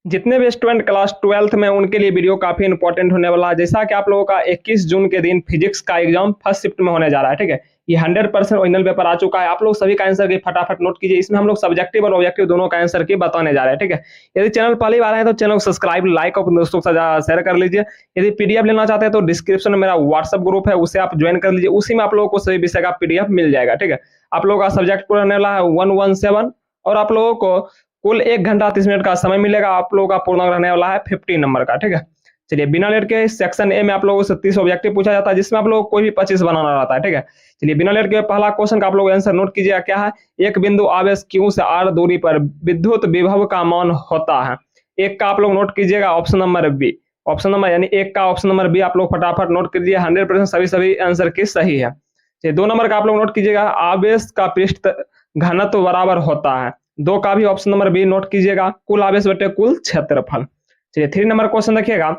जितने भी student class 12th में उनके लिए वीडियो काफी इंपॉर्टेंट होने वाला है। जैसा कि आप लोगों का 21 जून के दिन फिजिक्स का एग्जाम फर्स्ट शिफ्ट में होने जा रहा है, ठीक है। ये 100% ओरिजिनल पेपर आ चुका है। आप लोग सभी का आंसर की फटाफट नोट कीजिए। इसमें हम लोग सब्जेक्टिव और ऑब्जेक्टिव दोनों का आंसर की बताने जा रहे हैं, ठीक है। यदि चैनल पहली बार है तो चैनल को सब्सक्राइब, लाइक और दोस्तों के साथ शेयर कर लीजिए। यदि पीडीएफ लेना चाहते हैं तो डिस्क्रिप्शन में मेरा व्हाट्सएप ग्रुप है, उसे आप ज्वाइन कर लीजिए। उसी में आप लोगों को सभी विषय का पीडीएफ मिल जाएगा, ठीक है। आप लोगों का सब्जेक्ट पूरा रहने वाला है 117 और आप लोगों को कुल 1 घंटा 30 मिनट का समय मिलेगा। आप लोगों का पूर्णांक रहने वाला है 50 नंबर का, ठीक है। चलिए बिना लेट के सेक्शन ए में आप लोगों से 30 ऑब्जेक्टिव पूछा जाता है, जिसमें आप लोगों को कोई भी 25 बनाना रहता है, ठीक है। चलिए बिना लेट के पहला क्वेश्चन का आप लोग आंसर नोट कीजिएगा। क्या है? एक बिंदु आवेश Q से R दूरी पर विद्युत विभव का मान होता है। एक का आप लोग नोट कीजिएगा option number B. Option number यानी एक का ऑप्शन नंबर बी आप लोग फटाफट नोट कीजिए। 100% सभी आंसर की सही है। चलिए 2 नंबर का आप लोग नोट कीजिएगा, आवेश का पृष्ठ घनत्व बराबर होता है। 2 का भी ऑप्शन नंबर बी नोट कीजिएगा, कुल आवेश बटे कुल क्षेत्रफल। चलिए 3 नंबर क्वेश्चन देखिएगा,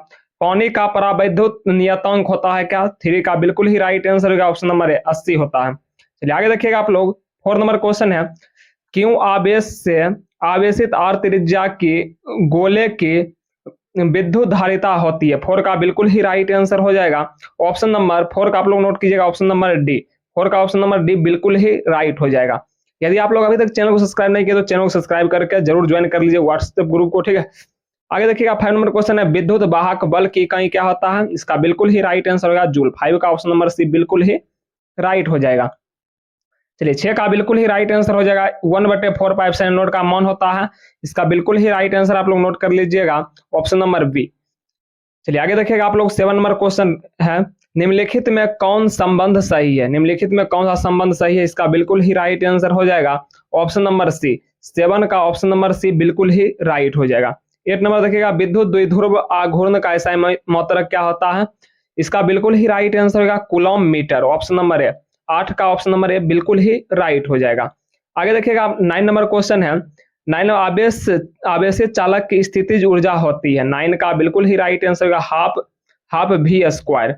पानी का परावैद्युत नियतांक होता है क्या? 3 का बिल्कुल ही राइट आंसर होगा ऑप्शन नंबर 80 होता है। चलिए आगे देखिएगा आप लोग, 4 नंबर क्वेश्चन है, क्यों आवेश से आवेशित R त्रिज्या की गोले की विद्युत धारिता होती है? 4 का बिल्कुल ही राइट आंसर हो जाएगा ऑप्शन नंबर 4 का आप लोग नोट कीजिएगा, ऑप्शन नंबर डी। 4 का ऑप्शन नंबर डी बिल्कुल ही राइट हो जाएगा। यदि आप लोग अभी तक चैनल को सब्सक्राइब नहीं किए तो चैनल को सब्सक्राइब करके जरूर ज्वाइन कर लीजिए व्हाट्सएप ग्रुप को, ठीक है। आगे देखिएगा 5 नंबर क्वेश्चन है, विद्युत वाहक बल की इकाई क्या होता है? इसका बिल्कुल ही राइट आंसर होगा जूल। 5 का ऑप्शन नंबर सी बिल्कुल ही राइट हो जाएगा। चलिए 6 का बिल्कुल ही राइट आंसर हो जाएगा 1/4 नोट का मान होता है। इसका बिल्कुल ही राइट आंसर आप लोग नोट कर लीजिएगा ऑप्शन नंबर बी। चलिए आगे देखिएगा आप लोग 7 नंबर क्वेश्चन है, निम्नलिखित में कौन संबंध सही है? निम्नलिखित में कौन सा संबंध सही है? इसका बिल्कुल ही राइट आंसर हो जाएगा ऑप्शन नंबर सी। 7 का ऑप्शन नंबर सी बिल्कुल ही राइट हो जाएगा। 8 नंबर देखिएगा, विद्युत द्विध्रुव आघूर्ण का ऐसा मात्रक क्या होता है? इसका बिल्कुल ही राइट आंसर होगा coulomb metre, option number A. 8 का ऑप्शन नंबर ए बिल्कुल ही राइट हो जाएगा। आगे देखिएगा 9 नंबर क्वेश्चन है, 9 आवेशित चालक की स्थितिज ऊर्जा होती है। 9 का बिल्कुल ही राइट आंसर होगा half V square,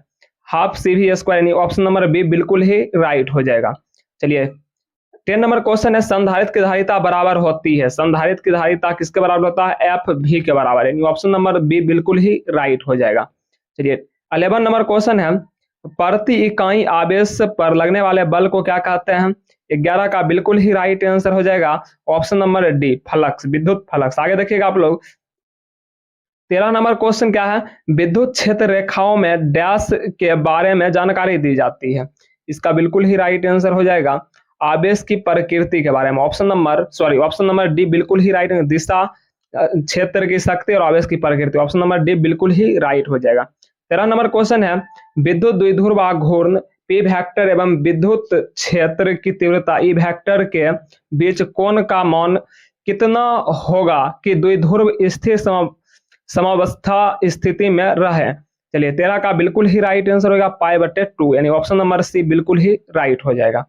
half C V square, यानी ऑप्शन नंबर बी बिल्कुल ही राइट हो जाएगा। चलिए 10 नंबर क्वेश्चन है, संधारित्र की धारिता बराबर होती है। संधारित्र की धारिता किसके बराबर होता है? एफ भी के बराबर, यानी ऑप्शन नंबर बी बिल्कुल ही राइट हो जाएगा। चलिए 11 नंबर क्वेश्चन है, प्रति इकाई आवेश पर लगने वाले बल को क्या कहते हैं? 11 का बिल्कुल ही राइट आंसर हो जाएगा ऑप्शन नंबर डी, फ्लक्स, विद्युत फ्लक्स। आगे देखिएगा आप लोग 13 नंबर क्वेश्चन क्या है, विद्युत क्षेत्र रेखाओं में डैश के बारे में जानकारी दी जाती है। इसका बिल्कुल ही राइट आंसर हो जाएगा आवेश की प्रकृति के बारे में, ऑप्शन नंबर डी बिल्कुल ही राइट। दिशा, क्षेत्र की शक्ति और आवेश की प्रकृति, ऑप्शन नंबर डी बिल्कुल ही राइट हो जाएगा। 13 नंबर क्वेश्चन है, विद्युत द्विध्रुव आघूर्ण पी वेक्टर एवं विद्युत क्षेत्र की तीव्रता ई वेक्टर के बीच कोण का मान कितना होगा कि द्विध्रुव स्थिर समावस्था स्थिति में रहे? चलिए 13 का बिल्कुल ही राइट आंसर होगा π/2, यानी ऑप्शन नंबर सी बिल्कुल ही राइट हो जाएगा।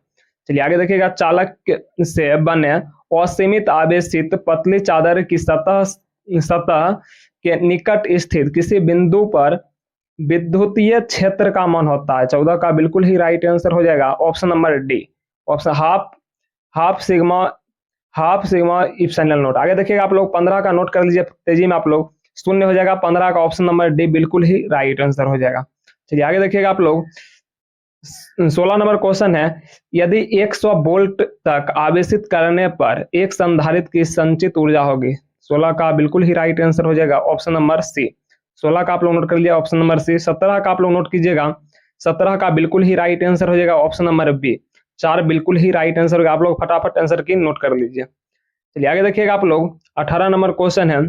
चलिए आगे देखिएगा, चालक से बने असीमित आवेशित पतली चादर की सतह के निकट स्थित किसी बिंदु पर विद्युतीय क्षेत्र का मान होता है। 14 का बिल्कुल ही राइट आंसर हो जाएगा option number D, option half sigma epsilon not. आगे देखिएगा आप लोग 15 का नोट कर लीजिए तेजी में, आप लोग शून्य हो जाएगा। 15 का ऑप्शन नंबर डी बिल्कुल ही राइट आंसर हो जाएगा। चलिए आगे देखिएगा आप लोग 16 नंबर क्वेश्चन है, यदि 100 वोल्ट तक आवेशित करने पर एक संधारित्र की संचित ऊर्जा होगी। 16 का बिल्कुल ही राइट आंसर हो जाएगा ऑप्शन नंबर सी। 16 का आप लोग नोट कर लिया ऑप्शन नंबर सी। 17 का आप लोग नोट कीजिएगा, 17 का बिल्कुल ही राइट आंसर हो जाएगा ऑप्शन नंबर बी। 4 बिल्कुल ही राइट आंसर होगा। आप लोग फटाफट आंसर की नोट कर लीजिए। चलिए आगे देखिएगा आप लोग 18 नंबर क्वेश्चन है,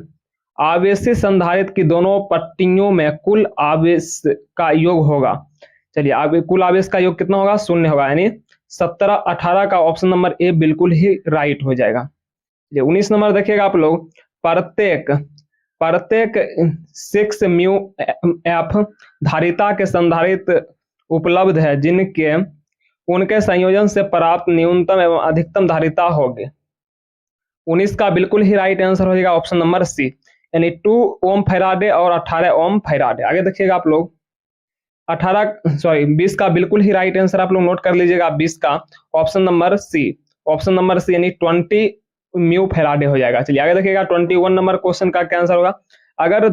आवेशित संधारित्र की दोनों पट्टियों में कुल आवेश का योग होगा। चलिए कुल आवेश का योग कितना होगा? 0 होगा, यानी 17 18 का ऑप्शन नंबर ए बिल्कुल ही राइट हो जाएगा। 19 नंबर देखिएगा आप लोग, प्रत्येक 6 म्यू एफ धारिता के संधारित्र उपलब्ध है जिनके उनके संयोजन से प्राप्त न्यूनतम एवं अधिकतम धारिता होगी। 19 का बिल्कुल ही राइट आंसर हो जाएगा ऑप्शन नंबर सी, यानी 2 ओम फैराडे और 18 ओम फैराडे। आगे देखिएगा आप लोग 20 का बिल्कुल ही राइट आंसर आप लोग नोट कर लीजिएगा। 20 का ऑप्शन नंबर सी, यानी 20 म्यू फैराडे हो जाएगा। चलिए आगे देखिएगा 21 नंबर क्वेश्चन का क्या आंसर होगा। अगर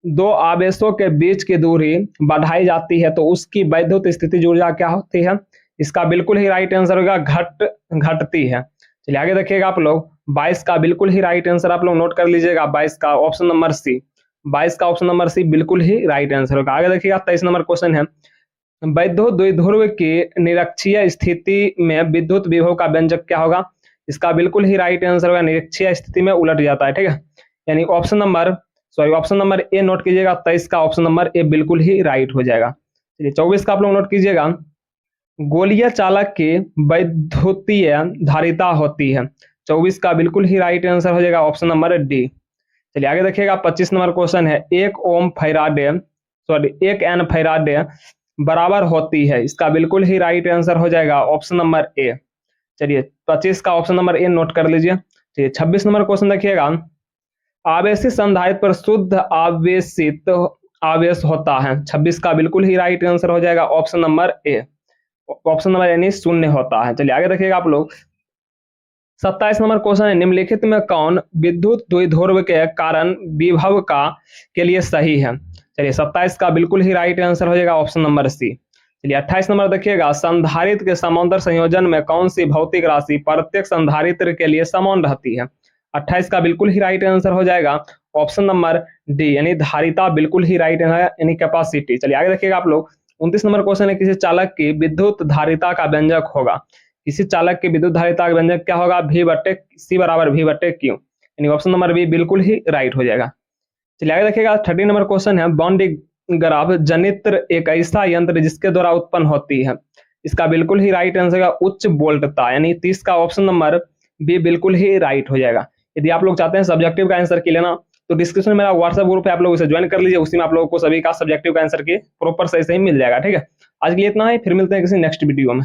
दो आवेशों के बीच की दूरी बढ़ाई जाती है तो उसकी वैद्युत स्थितिज ऊर्जा क्या होती है। इसका बिल्कुल ही राइट आंसर होगा घटती है। चलिए आगे देखिएगा आप लोग 22 का बिल्कुल ही राइट आंसर आप लोग नोट कर लीजिएगा। 22 का ऑप्शन नंबर सी, 22 का ऑप्शन नंबर सी बिल्कुल ही राइट आंसर होगा। आगे देखिएगा 23 नंबर क्वेश्चन है, वैद्युत द्विध्रुव की निरक्षीय स्थिति में विद्युत विभव का व्यंजक क्या होगा। इसका बिल्कुल ही राइट आंसर होगा निरक्षीय स्थिति में उलट जाता है। ठीक है, यानी ऑप्शन नंबर ए नोट कीजिएगा। 23 का ऑप्शन नंबर ए बिल्कुल ही राइट हो जाएगा। चलिए 24 का आप लोग नोट कीजिएगा, गोलीय चालक की वैद्युतीय धारिता होती है। 24 का बिल्कुल ही राइट आंसर हो जाएगा ऑप्शन नंबर डी। चलिए आगे देखिएगा 25 नंबर क्वेश्चन है, 1 एन फैराडे बराबर होती है। इसका बिल्कुल ही राइट आंसर हो जाएगा ऑप्शन नंबर ए। चलिए 25 का ऑप्शन नंबर ए नोट कर लीजिए। चलिए 26 नंबर क्वेश्चन देखिएगा, आवेशित संधारित्र पर शुद्ध आवेशित आवेश होता है। 26 का बिल्कुल ही राइट आंसर हो जाएगा ऑप्शन नंबर ए, ऑप्शन नंबर यानी शून्य होता है। चलिए आगे देखिएगा आप लोग 27 नंबर क्वेश्चन है, निम्नलिखित में कौन विद्युत द्विध्रुव के कारण विभव का के लिए सही है। चलिए 27 का बिल्कुल ही राइट आंसर हो जाएगा ऑप्शन नंबर सी। चलिए 28 नंबर देखिएगा, संधारित्र के समांतर संयोजन में कौन सी भौतिक राशि प्रत्येक संधारित्र के लिए समान रहती है। 28 का बिल्कुल ही राइट आंसर हो जाएगा ऑप्शन नंबर डी, यानी धारिता बिल्कुल ही राइट है, यानी कैपेसिटी। चलिए आगे देखिएगा आप लोग 29 नंबर क्वेश्चन है, किसी चालक की विद्युत धारिता का व्यंजक होगा। किसी चालक की विद्युत धारिता का व्यंजक क्या होगा, सी बराबर वी बटे क्यू, यानी ऑप्शन नंबर बी बिल्कुल ही राइट हो जाएगा। चलिए आगे देखिएगा 30 नंबर क्वेश्चन है, बॉन्ड ग्राफ जनित्र एक ऐसा यंत्र जिसके द्वारा उत्पन्न होती है। इसका बिल्कुल ही राइट आंसर है उच्च वोल्टता, यानी 30 का ऑप्शन नंबर बी बिल्कुल ही राइट हो जाएगा। यदि आप लोग चाहते हैं सब्जेक्टिव का आंसर की लेना तो डिस्क्रिप्शन में मेरा व्हाट्सएप ग्रुप है, आप लोग उसे ज्वाइन कर लीजिए। उसी में आप लोगों को सभी का सब्जेक्टिव का आंसर की प्रॉपर सही मिल जाएगा। ठीक है, आज के लिए इतना ही, फिर मिलते हैं किसी नेक्स्ट वीडियो में।